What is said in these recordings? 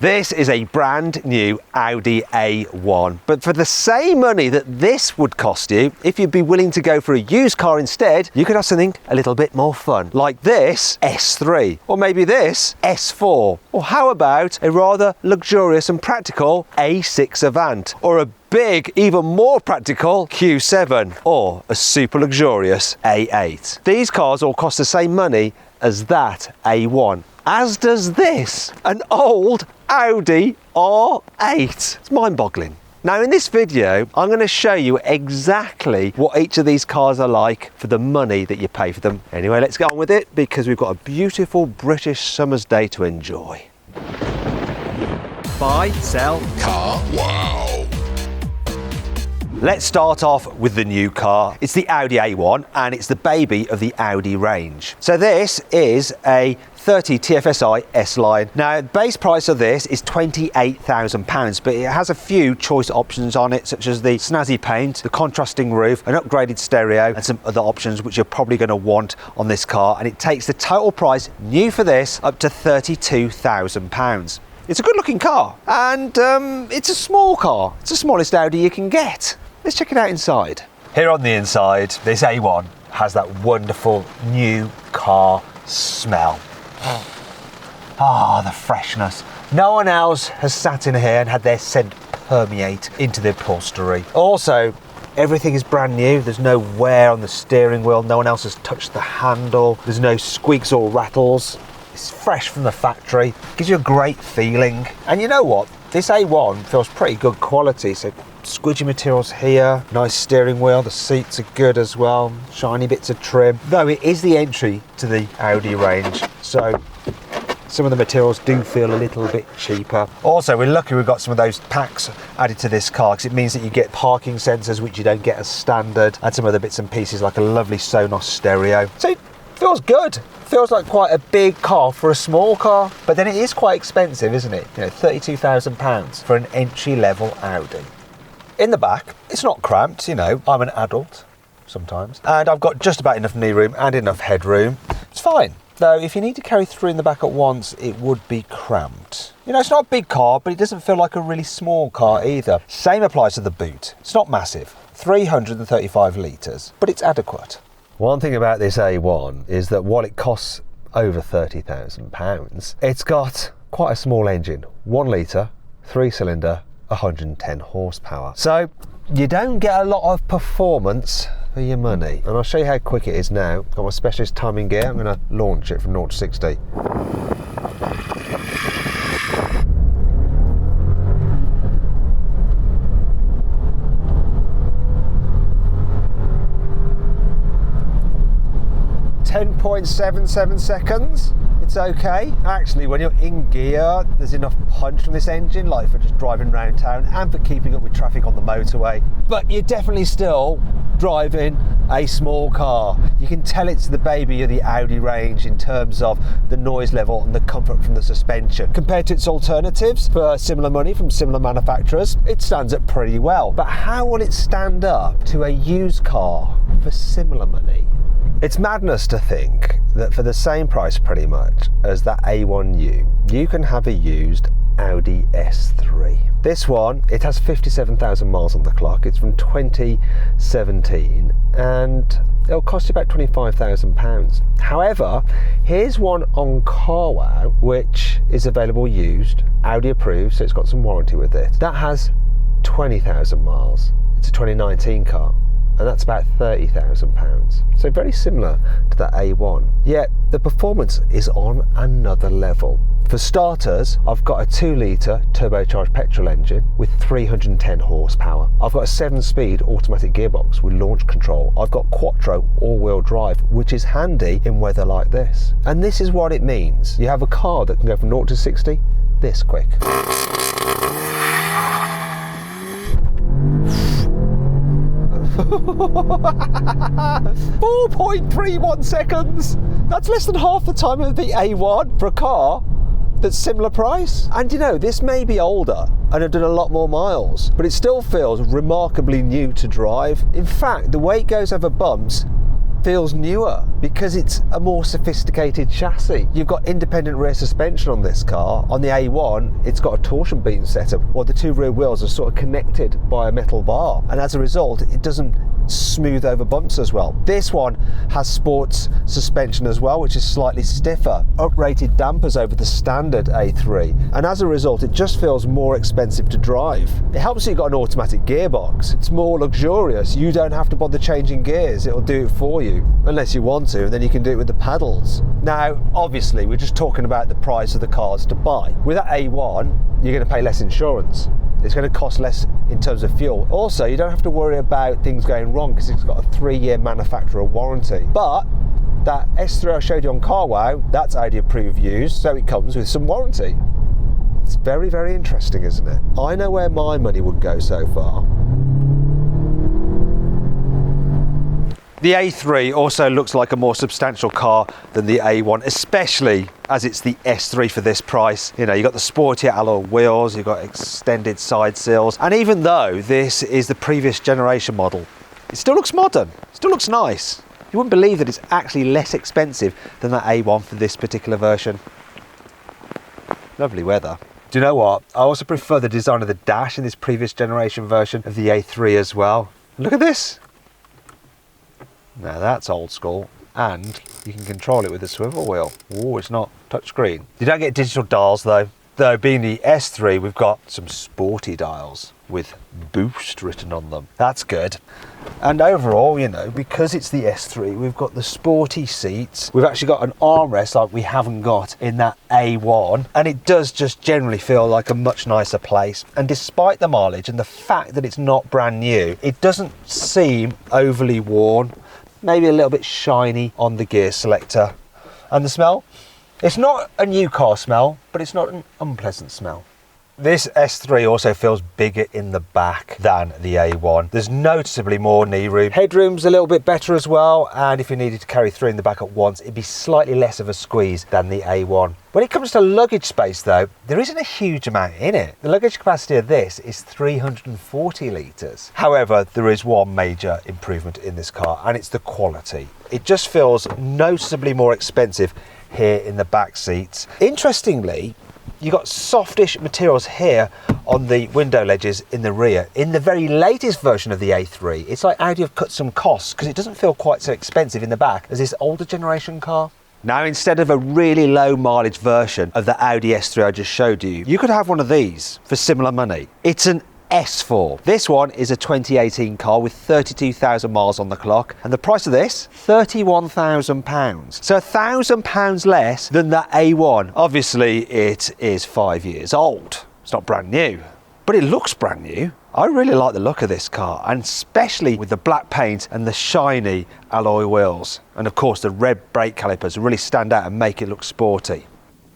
This is a brand new Audi A1, but for the same money that this would cost you, if you'd be willing to go for a used car instead, you could have something a little bit more fun, like this S3, or maybe this S4, or how about a rather luxurious and practical A6 Avant, or a big, even more practical Q7, or a super luxurious A8. These cars all cost the same money as that A1, as does this, an old Audi R8. It's mind-boggling. Now in this video, I'm going to show you exactly what each of these cars are like for the money that you pay for them. Anyway, let's get on with it because we've got a beautiful British summer's day to enjoy. Buy, sell, carwow. Let's start off with the new car. It's the Audi A1 and it's the baby of the Audi range. So this is a 30 TFSI S-Line. Now, the base price of this is £28,000, but it has a few choice options on it, such as the snazzy paint, the contrasting roof, an upgraded stereo, and some other options which you're probably going to want on this car. And it takes the total price, new for this, up to £32,000. It's a good looking car, and it's a small car. It's the smallest Audi you can get. Let's check it out inside. Here on the inside, this A1 has that wonderful new car smell. The freshness. No one else has sat in here and had their scent permeate into the upholstery. Also, everything is brand new. There's no wear on the steering wheel. No one else has touched the handle. There's no squeaks or rattles. It's fresh from the factory. Gives you a great feeling. And you know what? This A1 feels pretty good quality. So squidgy materials here, nice steering wheel, the seats are good as well, shiny bits of trim. Though it is the entry to the Audi range, so some of the materials do feel a little bit cheaper. Also, we're lucky we've got some of those packs added to this car because it means that you get parking sensors which you don't get as standard, and some other bits and pieces like a lovely Sonos stereo. So it feels good. Feels like quite a big car for a small car, but then it is quite expensive, isn't it? You know, £32,000 for an entry-level Audi. In the back, it's not cramped, you know, I'm an adult sometimes, and I've got just about enough knee room and enough headroom. It's fine. Though if you need to carry three in the back at once, it would be cramped. You know, it's not a big car, but it doesn't feel like a really small car either. Same applies to the boot. It's not massive, 335 litres, but it's adequate. One thing about this A1 is that while it costs over £30,000, it's got quite a small engine, 1 litre, 3-cylinder, 110 horsepower. So you don't get a lot of performance for your money. And I'll show you how quick it is now. Got my specialist timing gear. I'm going to launch it from 0 to 60. .77 seconds. It's okay. Actually, when you're in gear, there's enough punch from this engine, like for just driving around town and for keeping up with traffic on the motorway. But you're definitely still driving a small car. You can tell it's the baby of the Audi range in terms of the noise level and the comfort from the suspension. Compared to its alternatives for similar money from similar manufacturers, it stands up pretty well. But how will it stand up to a used car for similar money? It's madness to think that for the same price pretty much as that A1U, you can have a used Audi S3. This one, it has 57,000 miles on the clock. It's from 2017 and it'll cost you about £25,000. However, here's one on carwow which is available used, Audi approved, so it's got some warranty with it. That has 20,000 miles. It's a 2019 car. And that's about £30,000. So very similar to that A1. Yet the performance is on another level. For starters, I've got a 2-litre turbocharged petrol engine with 310 horsepower. I've got a 7-speed automatic gearbox with launch control. I've got quattro all-wheel drive, which is handy in weather like this. And this is what it means. You have a car that can go from 0 to 60 this quick. 4.31 seconds. That's less than half the time of the A1 for a car that's similar price. And you know, this may be older and have done a lot more miles, but it still feels remarkably new to drive. In fact, the way it goes over bumps feels newer because it's a more sophisticated chassis. You've got independent rear suspension on this car. On the A1, it's got a torsion beam setup, while the two rear wheels are sort of connected by a metal bar, and as a result it doesn't smooth over bumps as well. This one has sports suspension as well, which is slightly stiffer, uprated dampers over the standard A3, and as a result it just feels more expensive to drive. It helps that you've got an automatic gearbox. It's more luxurious. You don't have to bother changing gears, it'll do it for you, unless you want to, and then you can do it with the pedals. Now obviously we're just talking about the price of the cars to buy. With that A1 you're going to pay less insurance. It's going to cost less in terms of fuel. Also, you don't have to worry about things going wrong because it's got a 3-year manufacturer warranty. But that S3 I showed you on carwow, that's Audi approved used, so it comes with some warranty. It's very, very interesting, isn't it? I know where my money would go so far. The A3 also looks like a more substantial car than the A1, especially as it's the S3 for this price. You know, you've got the sporty alloy wheels, you've got extended side sills, and even though this is the previous generation model, it still looks modern, still looks nice. You wouldn't believe that it's actually less expensive than that A1 for this particular version. Lovely weather. Do you know what? I also prefer the design of the dash in this previous generation version of the A3 as well. Look at this. Now that's old school, and you can control it with a swivel wheel. Oh, it's not touchscreen. You don't get digital dials though. Though being the S3, we've got some sporty dials with Boost written on them. That's good. And overall, you know, because it's the S3, we've got the sporty seats. We've actually got an armrest like we haven't got in that A1. And it does just generally feel like a much nicer place. And despite the mileage and the fact that it's not brand new, it doesn't seem overly worn. Maybe a little bit shiny on the gear selector. And the smell? It's not a new car smell, but it's not an unpleasant smell. This S3 also feels bigger in the back than the A1. There's noticeably more knee room. Headroom's a little bit better as well, and if you needed to carry 3 in the back at once, it'd be slightly less of a squeeze than the A1. When it comes to luggage space though, there isn't a huge amount in it. The luggage capacity of this is 340 litres. However, there is one major improvement in this car, and it's the quality. It just feels noticeably more expensive here in the back seats. Interestingly, you've got softish materials here on the window ledges in the rear. In the very latest version of the A3, it's like Audi have cut some costs because it doesn't feel quite so expensive in the back as this older generation car. Now, instead of a really low mileage version of the Audi S3 I just showed you, you could have one of these for similar money. It's an S4. This one is a 2018 car with 32,000 miles on the clock, and the price of this, £31,000. So £1,000 less than the A1. Obviously, it is 5 years old. It's not brand new, but it looks brand new. I really like the look of this car, and especially with the black paint and the shiny alloy wheels. And of course, the red brake calipers really stand out and make it look sporty.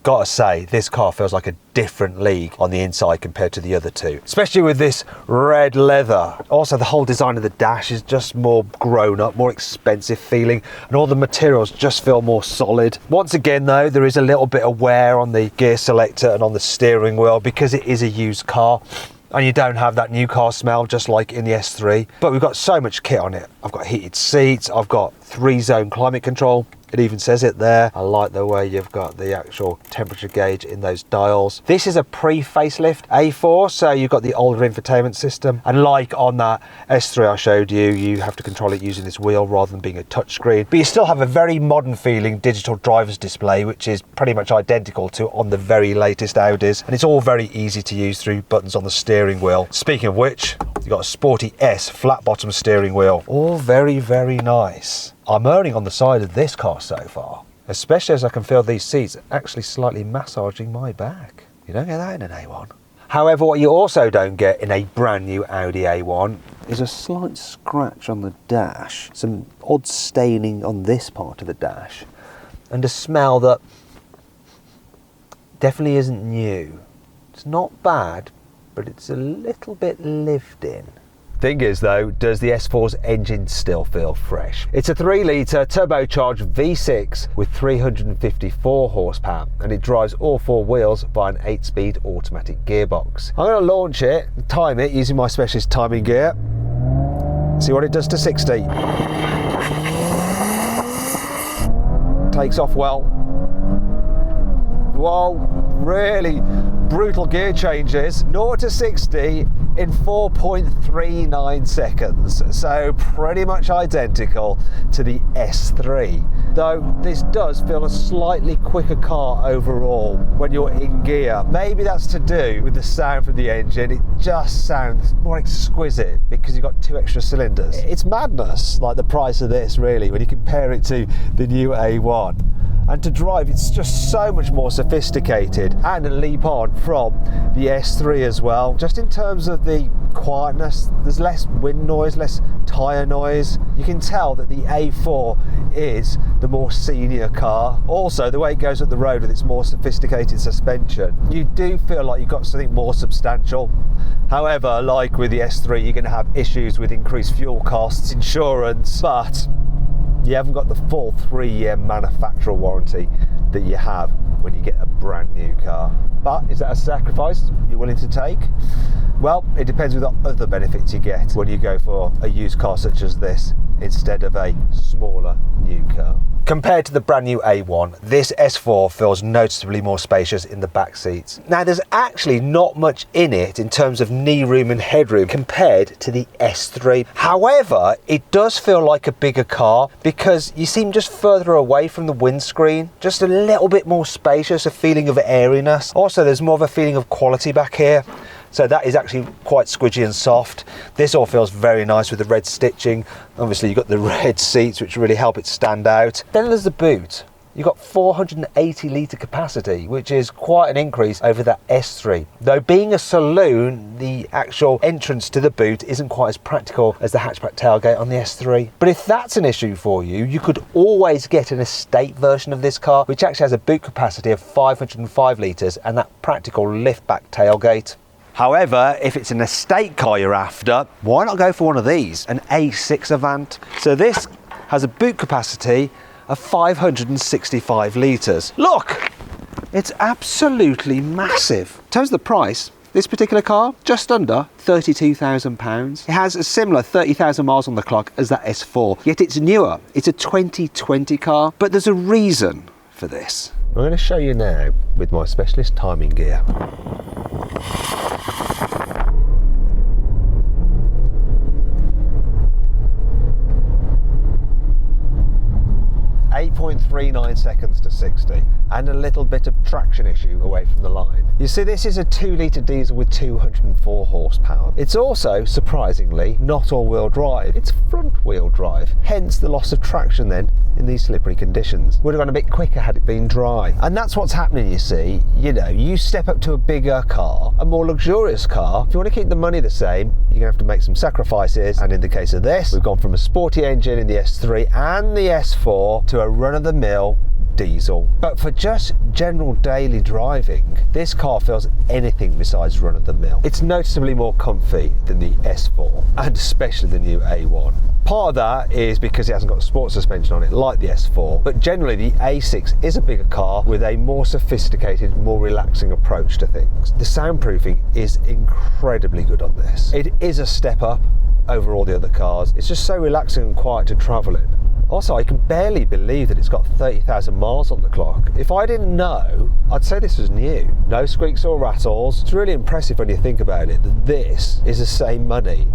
Gotta say, this car feels like a different league on the inside compared to the other two, especially with this red leather. Also, the whole design of the dash is just more grown up, more expensive feeling, and all the materials just feel more solid. Once again though, there is a little bit of wear on the gear selector and on the steering wheel because it is a used car. And you don't have that new car smell just like in the S3, but we've got so much kit on it. I've got heated seats, I've got 3-zone climate control. It even says it there. I like the way you've got the actual temperature gauge in those dials. This is a pre-facelift A4, so you've got the older infotainment system. And like on that S3 I showed you, you have to control it using this wheel rather than being a touchscreen. But you still have a very modern feeling digital driver's display, which is pretty much identical to on the very latest Audis. And it's all very easy to use through buttons on the steering wheel. Speaking of which, you've got a sporty S flat bottom steering wheel. All very, very nice. I'm erring on the side of this car so far, especially as I can feel these seats actually slightly massaging my back. You don't get that in an A1. However, what you also don't get in a brand new Audi A1 is a slight scratch on the dash, some odd staining on this part of the dash, and a smell that definitely isn't new. It's not bad, but it's a little bit lived in. Thing is though, does the S4's engine still feel fresh? It's a 3-litre turbocharged V6 with 354 horsepower, and it drives all 4 wheels by an 8-speed automatic gearbox. I'm going to launch it, time it using my specialist timing gear, see what it does to 60. takes off well. Whoa, really brutal gear changes. 0 to 60 in 4.39 seconds. So pretty much identical to the S3. Though this does feel a slightly quicker car overall when you're in gear. Maybe that's to do with the sound from the engine. It just sounds more exquisite because you've got 2 extra cylinders. It's madness, like the price of this really, when you compare it to the new A1. And to drive, it's just so much more sophisticated and a leap on from the S3 as well. Just in terms of the quietness, there's less wind noise, less tyre noise. You can tell that the A4 is the more senior car. Also, the way it goes up the road with its more sophisticated suspension, you do feel like you've got something more substantial. However, like with the S3, you're going to have issues with increased fuel costs, insurance, but you haven't got the full 3-year manufacturer warranty that you have when you get a brand new car. But is that a sacrifice you're willing to take? Well, it depends with what other benefits you get when you go for a used car such as this instead of a smaller new car. Compared to the brand new A1, this S4 feels noticeably more spacious in the back seats. Now, there's actually not much in it in terms of knee room and headroom compared to the S3. However, it does feel like a bigger car because you seem just further away from the windscreen, just a little bit more spacious, a feeling of airiness. Also, there's more of a feeling of quality back here. So that is actually quite squidgy and soft. This all feels very nice with the red stitching. Obviously, you've got the red seats, which really help it stand out. Then there's the boot. You've got 480 litre capacity, which is quite an increase over that S3. Though being a saloon, the actual entrance to the boot isn't quite as practical as the hatchback tailgate on the S3. But if that's an issue for you, you could always get an estate version of this car, which actually has a boot capacity of 505 litres and that practical liftback tailgate. However, if it's an estate car you're after, why not go for one of these, an A6 Avant? So this has a boot capacity of 565 litres. Look, it's absolutely massive. In terms of the price, this particular car, just under £32,000. It has a similar 30,000 miles on the clock as that S4, yet it's newer. It's a 2020 car, but there's a reason for this. I'm going to show you now with my specialist timing gear. 8.39 seconds to 60 and a little bit of traction issue away from the line. You see, this is a 2-litre diesel with 204 horsepower. It's also, surprisingly, not all-wheel drive. It's front-wheel drive, hence the loss of traction then in these slippery conditions. Would have gone a bit quicker had it been dry. And that's what's happening, you see. You know, you step up to a bigger car, a more luxurious car. If you want to keep the money the same, you're going to have to make some sacrifices. And in the case of this, we've gone from a sporty engine in the S3 and the S4 to a run-of-the-mill diesel. But for just general daily driving, this car feels anything besides run-of-the-mill. It's noticeably more comfy than the S4 and especially the new A1. Part of that is because it hasn't got a sport suspension on it like the S4, but generally the A6 is a bigger car with a more sophisticated, more relaxing approach to things. The soundproofing is incredibly good on this. It is a step up over all the other cars. It's just so relaxing and quiet to travel in. Also, I can barely believe that it's got 30,000 miles on the clock. If I didn't know, I'd say this was new. No squeaks or rattles. It's really impressive when you think about it, that this is the same money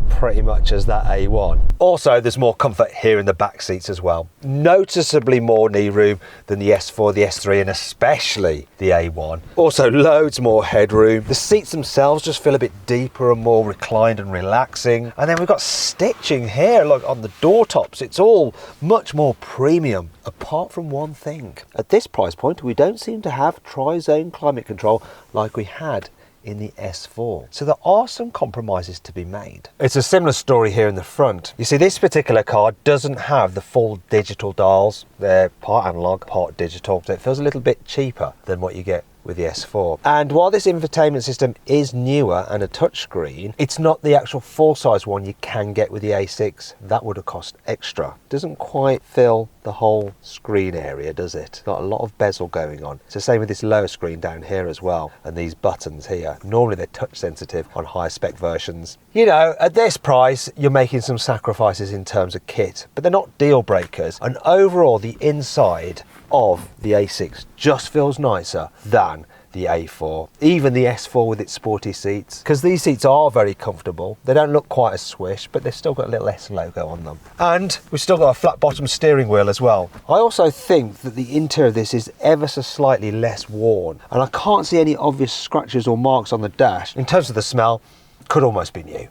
pretty much as that A1. Also, there's more comfort here in the back seats as well. Noticeably more knee room than the S4, the S3, and especially the A1. Also, loads more headroom. The seats themselves just feel a bit deeper and more reclined and relaxing. And then we've got stitching here, look, on the door tops. It's all much more premium, apart from one thing. At this price point, we don't seem to have tri-zone climate control like we had in the S4. So there are some compromises to be made. It's a similar story here in the front. You see, this particular car doesn't have the full digital dials. They're part analog, part digital, so it feels a little bit cheaper than what you get with the S4. And while this infotainment system is newer and a touchscreen, it's not the actual full-size one you can get with the A6. That would have cost extra. Doesn't quite fill the whole screen area, does it? Got a lot of bezel going on. It's the same with this lower screen down here as well, and these buttons here. Normally they're touch sensitive on higher spec versions. You know, at this price, you're making some sacrifices in terms of kit, but they're not deal breakers. And overall, the inside of the A6 just feels nicer than the A4, even the S4 with its sporty seats, because these seats are very comfortable. They don't look quite as swish, but they've still got a little S logo on them. And we've still got a flat bottom steering wheel as well. I also think that the interior of this is ever so slightly less worn, and I can't see any obvious scratches or marks on the dash. In terms of the smell, could almost be new.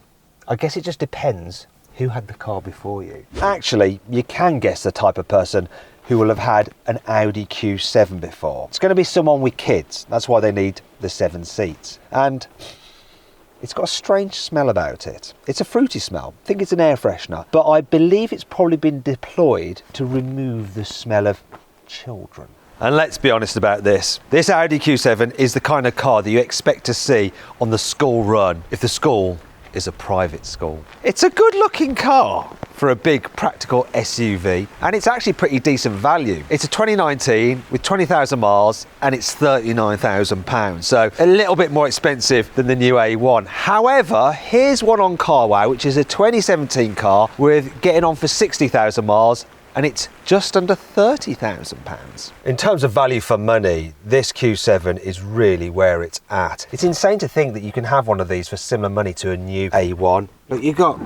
I guess it just depends who had the car before you. Actually, you can guess the type of person who will have had an Audi Q7 before. It's going to be someone with kids. That's why they need the 7 seats. And it's got a strange smell about it. It's a fruity smell. I think it's an air freshener, but I believe it's probably been deployed to remove the smell of children. And let's be honest about this. This Audi Q7 is the kind of car that you expect to see on the school run, if the school is a private school. It's a good looking car for a big practical SUV, and it's actually pretty decent value. It's a 2019 with 20,000 miles and it's £39,000, so a little bit more expensive than the new A1. However, here's one on carwow, which is a 2017 car with getting on for 60,000 miles, and it's just under £30,000. In terms of value for money, this Q7 is really where it's at. It's insane to think that you can have one of these for similar money to a new A1. Look, you've got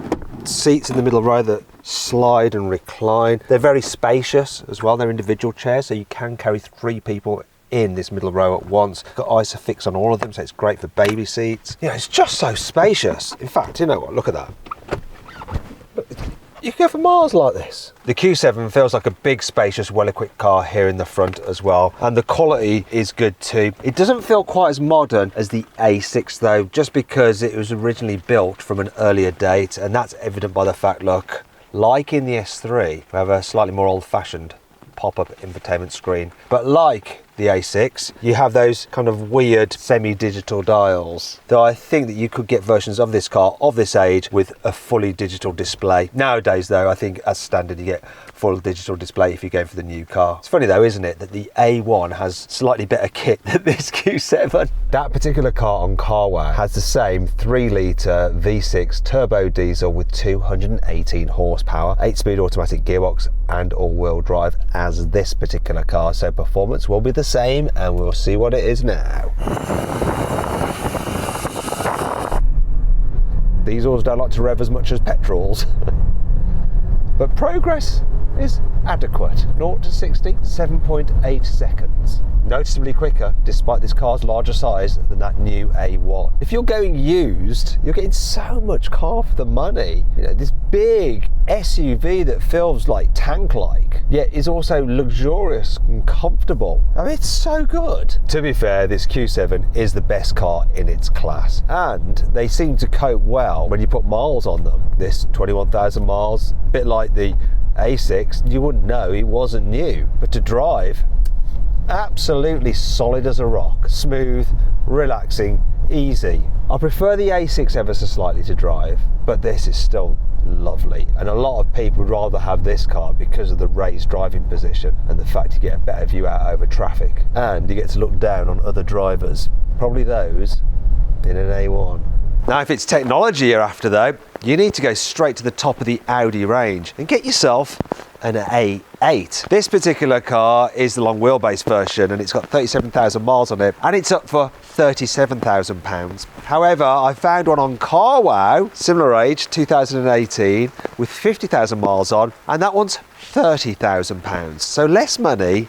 seats in the middle row that slide and recline. They're very spacious as well. They're individual chairs, so you can carry 3 people in this middle row at once. Got ISOFIX on all of them, so it's great for baby seats. You know, it's just so spacious. In fact, you know what, look at that. Look, you can go for miles like this. The Q7 feels like a big, spacious, well-equipped car here in the front as well, and the quality is good too. It doesn't feel quite as modern as the A6 though, just because it was originally built from an earlier date, and that's evident by the fact, look, like in the S3, we have a slightly more old-fashioned pop-up infotainment screen, but like the A6, you have those kind of weird semi-digital dials, though I think that you could get versions of this car of this age with a fully digital display. Nowadays though, I think as standard you get full digital display if you're going for the new car. It's funny though, isn't it, that the A1 has slightly better kit than this Q7. That particular car on carwow has the same 3-litre V6 turbo diesel with 218 horsepower, 8-speed automatic gearbox and all-wheel drive as this particular car, so performance will be the same, and we'll see what it is now. Diesels don't like to rev as much as petrols. But progress is adequate. 0 to 60, 7.8 seconds. Noticeably quicker, despite this car's larger size than that new A1. If you're going used, you're getting so much car for the money. You know, this big SUV that feels like tank-like, yet is also luxurious and comfortable. I mean, it's so good. To be fair, this Q7 is the best car in its class, and they seem to cope well when you put miles on them. This 21,000 miles, a bit like the A6, you wouldn't know it wasn't new, but to drive, absolutely solid as a rock, smooth, relaxing, easy. I prefer the A6 ever so slightly to drive, but this is still lovely, and a lot of people would rather have this car because of the raised driving position and the fact you get a better view out over traffic, and you get to look down on other drivers, probably those in an A1. Now, if it's technology you're after though, you need to go straight to the top of the Audi range and get yourself an A8. This particular car is the long wheelbase version, and it's got 37,000 miles on it, and it's up for £37,000. However, I found one on carwow, similar age, 2018, with 50,000 miles on, and that one's £30,000. So less money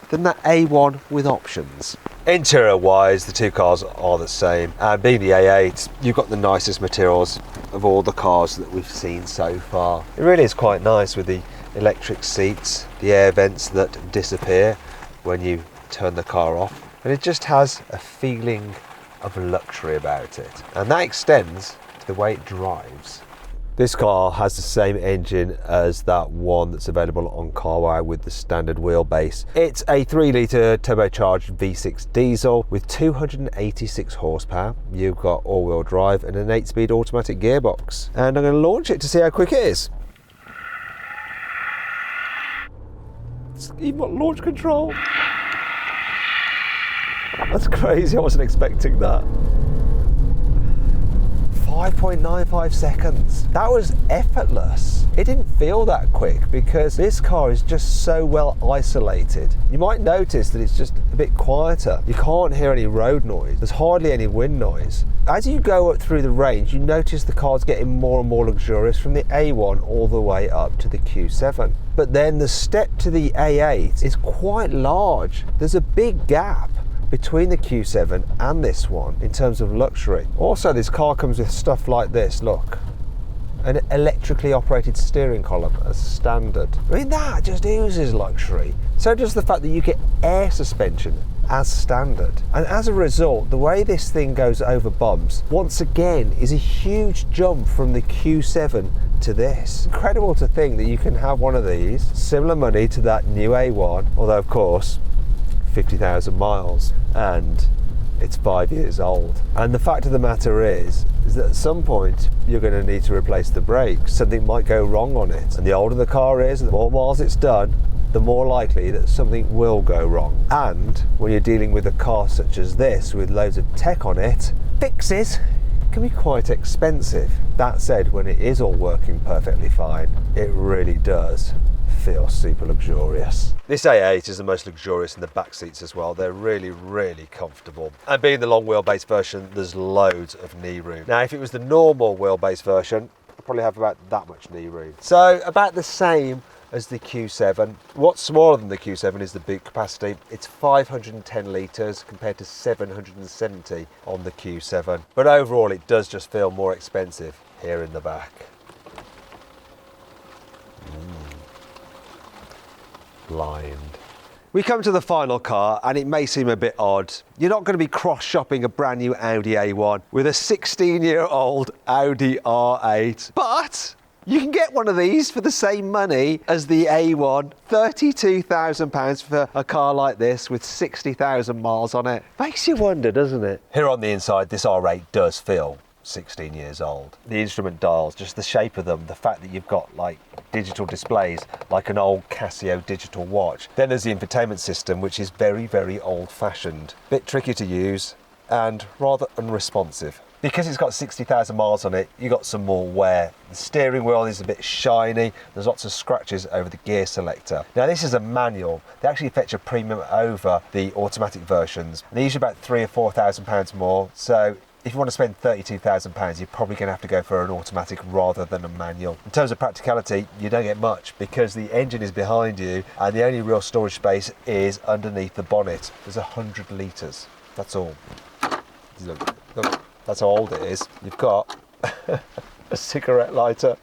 than that A1 with options. Interior wise, the two cars are the same, and being the A8, you've got the nicest materials of all the cars that we've seen so far. It really is quite nice with the electric seats, the air vents that disappear when you turn the car off, and it just has a feeling of luxury about it, and that extends to the way it drives. This car has the same engine as that one that's available on carwow with the standard wheelbase. It's a 3-litre turbocharged V6 diesel with 286 horsepower. You've got all-wheel drive and an 8-speed automatic gearbox. And I'm going to launch it to see how quick it is. It's even got launch control. That's crazy, I wasn't expecting that. 5.95 seconds. That was effortless. It didn't feel that quick because this car is just so well isolated. You might notice that it's just a bit quieter. You can't hear any road noise. There's hardly any wind noise. As you go up through the range, you notice the car's getting more and more luxurious from the A1 all the way up to the Q7. But then the step to the A8 is quite large. There's a big gap between the Q7 and this one in terms of luxury. Also, this car comes with stuff like this, look. An electrically operated steering column as standard. I mean, that just oozes luxury. So does the fact that you get air suspension as standard. And as a result, the way this thing goes over bumps, once again, is a huge jump from the Q7 to this. Incredible to think that you can have one of these, similar money to that new A1, although of course, 50,000 miles, and it's 5 years old. And the fact of the matter is that at some point you're going to need to replace the brakes. Something might go wrong on it, and the older the car is, the more miles it's done, the more likely that something will go wrong. And when you're dealing with a car such as this with loads of tech on it, fixes can be quite expensive. That said, when it is all working perfectly fine, it really does feel super luxurious. This A8 is the most luxurious in the back seats as well. They're really, really comfortable. And being the long wheelbase version, there's loads of knee room. Now, if it was the normal wheelbase version, I'd probably have about that much knee room. So about the same as the Q7. What's smaller than the Q7 is the boot capacity. It's 510 litres compared to 770 on the Q7. But overall, it does just feel more expensive here in the back. Blind. We come to the final car, and it may seem a bit odd. You're not going to be cross-shopping a brand new Audi A1 with a 16-year-old Audi R8, but you can get one of these for the same money as the A1. £32,000 for a car like this with 60,000 miles on it. Makes you wonder, doesn't it? Here on the inside, this R8 does feel 16 years old. The instrument dials, just the shape of them, the fact that you've got like digital displays like an old Casio digital watch. Then there's the infotainment system, which is very, very old-fashioned. Bit tricky to use and rather unresponsive. Because it's got 60,000 miles on it, you got some more wear. The steering wheel is a bit shiny. There's lots of scratches over the gear selector. Now this is a manual. They actually fetch a premium over the automatic versions. They're usually about £3,000 or £4,000 more. So if you want to spend £32,000, you're probably going to have to go for an automatic rather than a manual. In terms of practicality, you don't get much because the engine is behind you and the only real storage space is underneath the bonnet. There's 100 litres. That's all. Look, that's how old it is. You've got a cigarette lighter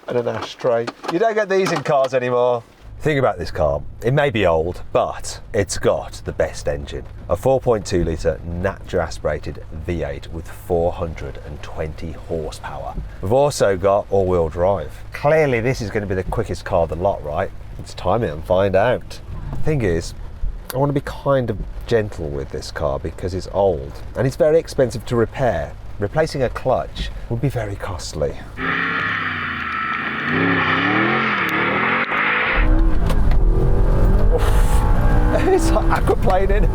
and an ashtray. You don't get these in cars anymore. Think about this car. It may be old, but it's got the best engine. A 4.2 litre naturally aspirated V8 with 420 horsepower. We've also got all-wheel drive. Clearly this is going to be the quickest car of the lot, right? Let's time it and find out. Thing is, I want to be kind of gentle with this car because it's old and it's very expensive to repair. Replacing a clutch would be very costly. It's like aquaplaning.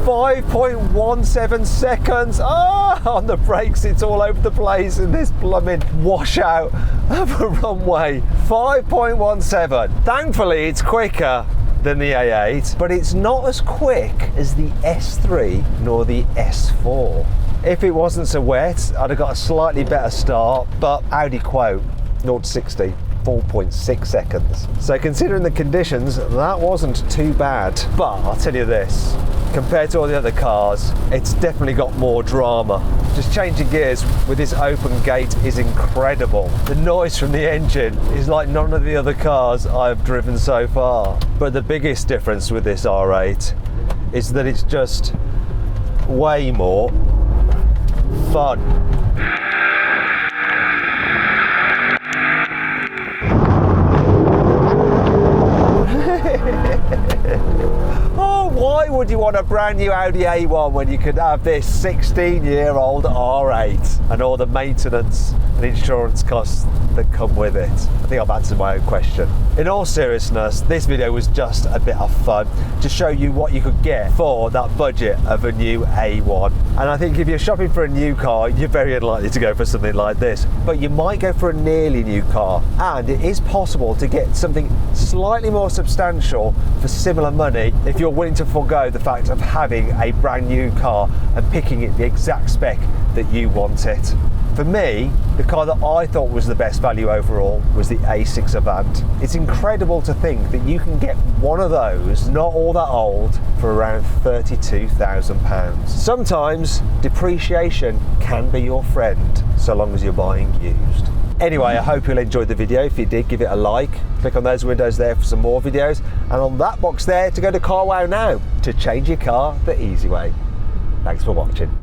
5.17 seconds. On the brakes, it's all over the place in this blooming washout of a runway. 5.17. Thankfully, it's quicker than the A8, but it's not as quick as the S3 nor the S4. If it wasn't so wet, I'd have got a slightly better start, but Audi quote 0 to 60. 4.6 seconds. So considering the conditions, that wasn't too bad. But I'll tell you this, compared to all the other cars, it's definitely got more drama. Just changing gears with this open gate is incredible. The noise from the engine is like none of the other cars I've driven so far. But the biggest difference with this R8 is that it's just way more fun. Why would you want a brand new Audi A1 when you could have this 16-year-old R8 and all the maintenance and insurance costs that come with it? I think I've answered my own question. In all seriousness, this video was just a bit of fun to show you what you could get for that budget of a new A1. And I think if you're shopping for a new car, you're very unlikely to go for something like this, but you might go for a nearly new car, and it is possible to get something slightly more substantial for similar money if you're willing to forego the fact of having a brand new car and picking it the exact spec that you want it. For me, the car that I thought was the best value overall was the A6 Avant. It's incredible to think that you can get one of those, not all that old, for around £32,000. Sometimes depreciation can be your friend, so long as you're buying used. Anyway, I hope you'll enjoy the video. If you did, give it a like. Click on those windows there for some more videos, and on that box there to go to carwow now to change your car the easy way. Thanks for watching.